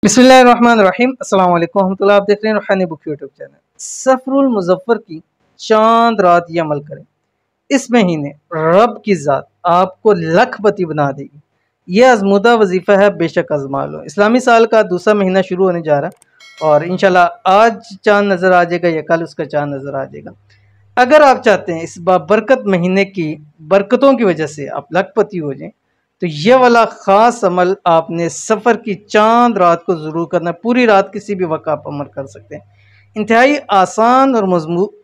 बिस्मिल्लाहिर्रहमानिर्रहीम अस्सलाम वालेकुम रहमतुल्लाह। आप देख रहे हैं रूहानी बुक यूट्यूब चैनल। सफरुल मुज़फ़्फ़र की चांद रात ये अमल करें, इस महीने रब की ज़ात आपको लखपति बना देगी। ये आज़मूदा वजीफ़ा है, बेशक आज़मा लो। इस्लामी साल का दूसरा महीना शुरू होने जा रहा है और इंशाल्लाह आज चांद नज़र आ जाएगा या कल उसका चांद नज़र आ जाएगा। अगर आप चाहते हैं इस बाबरकत महीने की बरकतों की वजह से आप लखपति हो जाएं, तो ये वाला ख़ास अमल आपने सफ़र की चांद रात को ज़रूर करना है। पूरी रात किसी भी वक्त आप अमल कर सकते हैं। इंतहाई आसान और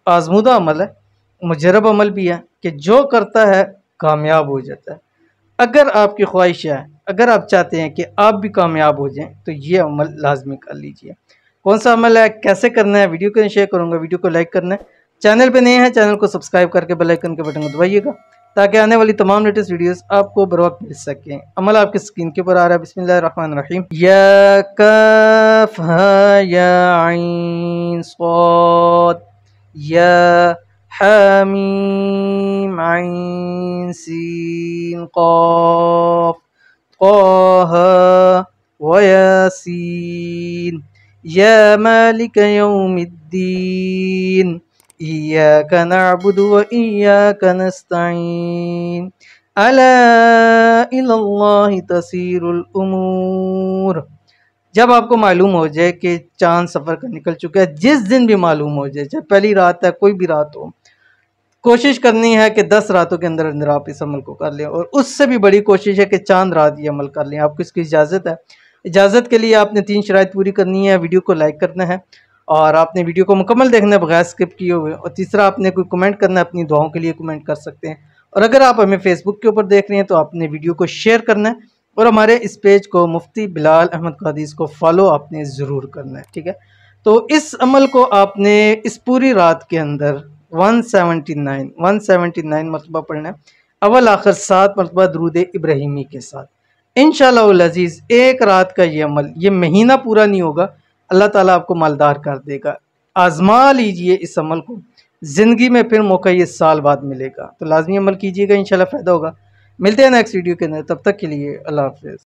आज़मूदा अमल है, मुजरब अमल भी है कि जो करता है कामयाब हो जाता है। अगर आपकी ख्वाहिश है, अगर आप चाहते हैं कि आप भी कामयाब हो जाएं, तो ये अमल लाजमी कर लीजिए। कौन सा अमल है, कैसे करना है, वीडियो को शेयर करूँगा। वीडियो को लाइक करना है, चैनल पे नए हैं चैनल को सब्सक्राइब करके बेल आइकन के बटन को दबाइएगा ताकि आने वाली तमाम लेटेस्ट वीडियोस आपको बर वक्त मिल सकें। अमल आपकी स्क्रीन के ऊपर आ रहा है। बिस्मिल्लाहिर्रहमानिर्रहीम। या कफ हा या आइन स्वाद या हामीम आइन सीन क़ाफ क़ाहा व यासीन या मालिक यौमिद्दीन इय्याका नअबुदु व इय्याका नस्तईन अला इलल्लाहि तसीरुल उमूर। जब आपको मालूम हो जाए कि चांद सफ़र का निकल चुका है, जिस दिन भी मालूम हो जाए, चाहे पहली रात है कोई भी रात हो, कोशिश करनी है कि 10 रातों के अंदर अंदर आप इस अमल को कर लें। और उससे भी बड़ी कोशिश है कि चांद रात ये अमल कर लें। आपको इसकी इजाज़त है। इजाज़त के लिए आपने 3 शराइत पूरी करनी है। वीडियो को लाइक करना है और आपने वीडियो को मुकम्मल देखना है बगैर स्किप किए हुए। और तीसरा, आपने कोई कमेंट करना है, अपनी दुआओं के लिए कमेंट कर सकते हैं। और अगर आप हमें फेसबुक के ऊपर देख रहे हैं तो आपने वीडियो को शेयर करना है और हमारे इस पेज को मुफ्ती बिलाल अहमद कादीस को फॉलो आपने ज़रूर करना है, ठीक है। तो इस अमल को आपने इस पूरी रात के अंदर 179 मरतबा पढ़ना है, अव्वल आखिर 7 मरतबा दुरूद इब्राहिमी के साथ। इंशाअल्लाह अज़ीज़ एक रात का ये अमल, ये महीना पूरा नहीं होगा, अल्लाह ताला आपको मालदार कर देगा। आजमा लीजिए इस अमल को, ज़िंदगी में फिर मौका ये साल बाद मिलेगा। तो लाजमी अमल कीजिएगा, इंशाल्लाह फ़ायदा होगा। मिलते हैं नेक्स्ट वीडियो के अंदर, तब तक के लिए अल्लाह हाफ़िज़।